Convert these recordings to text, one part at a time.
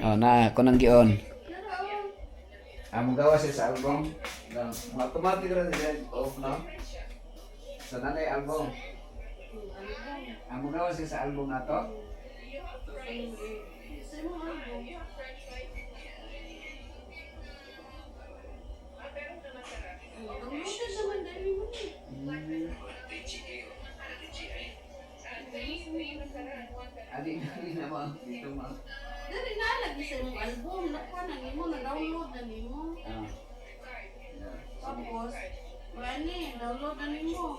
Oh, na ako nang gion. Amo gawa siya sa album. Automatic ra siya off no. Sa nanay album. Amo gawa siya sa album na to. Adi na mo dito mo. Dari na lagi sa imong album, nakanan nimo na download na nimo. Ah. Tapos, wani, download na nimo.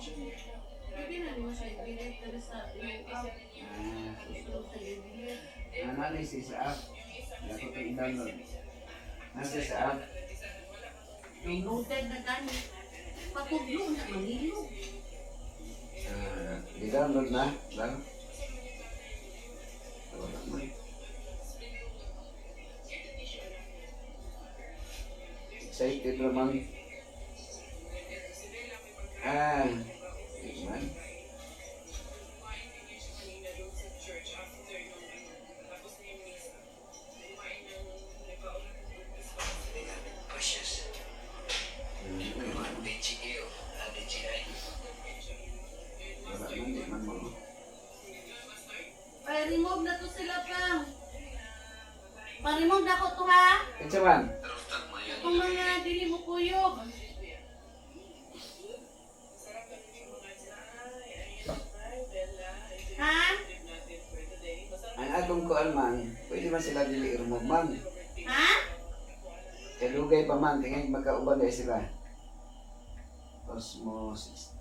Pwede na nimo siya i-delete dali sa imong app. Gusto sa i-delete. Analysis sa app. Ako ito i-download. Nasa sa app. Downloaded na gani. Patuglo na manilo. I-download na lang. Wala mo. Excited naman. Iman. Wala mo, di man mo. Pa-remove na to sila pang. Pa-remove na ko to ha. Kaya man? Itong mga dili mo kuyog. Ha? Ang atong kuan man, pwede man sila dili i-remove man. Ha? Kaya lugay pa man, tingay magkauban na sila. Osmosis.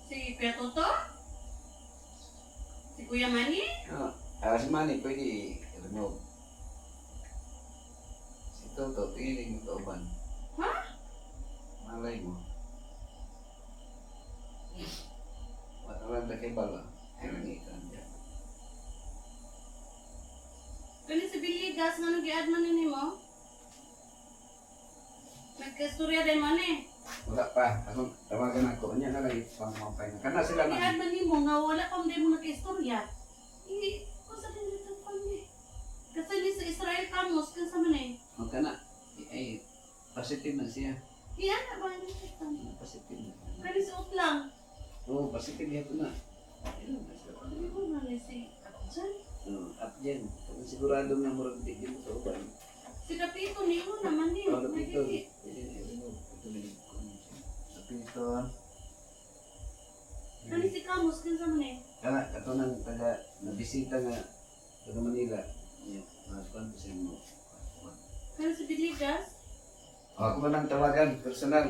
Si Kuya Toto? Si Kuya Manny? Si Manny pwede i-remove. Si Toto, piling magkauban. Ha? Malay mo. Mataran na kay Bala. Ay, nangitan dyan. Kani si Biligas nga nag-i-add man nimo? Nagkastorya din man eh. Wala pa. Ako, tawagan ako. Anya na lang pang-mapay na. Kana sila Nag-i-add man. man nimo nga wala pa mo nagkastorya. Hindi, kung sa dito pa ni. Kasi ni sa Israel Kamos, kansa man eh. O kana. Ay, positive na siya. Iyan na ba niya? Positive na. Kani si Utlang. Oo, positive yan na. Ayun, nasa pa. Ano ba man si Abjan? At dyan. Kung sigurado na murag di dyan sa uban. Si Kapito niyo naman ni. Oh, napito. Napito. Kani si Kamos, kansa man eh. Kana, kato nang taga, nabisita nga, taga Manila. Yan, nakakuan ko sa inyo. Kani si Biligas. Ako ba nang tawagan, personal.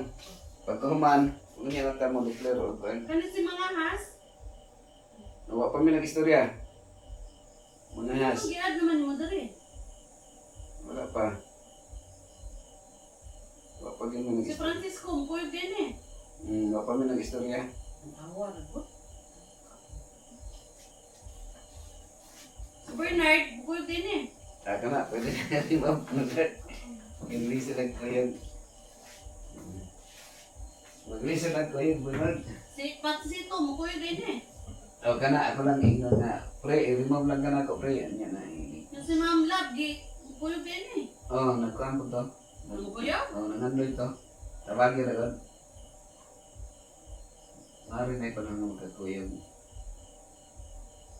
Pagkahuman, kung niya lang mo declare o ba? Kani si Mga Has. Nawa pa may nag-istorya. Mga Ano has. gi-add naman mo diri? Wala pa. Wala pa yun may Si nag-istorya. Francisco, mukuyog din eh. Wala pa may nag-istorya. Tawa na po. Si Bernard, mukuyog din eh. Ka na, pwede na natin mag-mag-mag. Mag-listen lang ko yun. Mag-listen lang ko yun, Bernard. Si Patsito, mukuyog din eh. O ka na, ako lang ignore na. Pre, i-remove lang ka na ako, pre. Ano yan na. Yung si Ma'am Lab, mukuyog din eh. Oo, nagkuhan po to. Mukuyog? Oo, nangandoy to. Tawagin na doon. Mari na ito nang magkakuyog.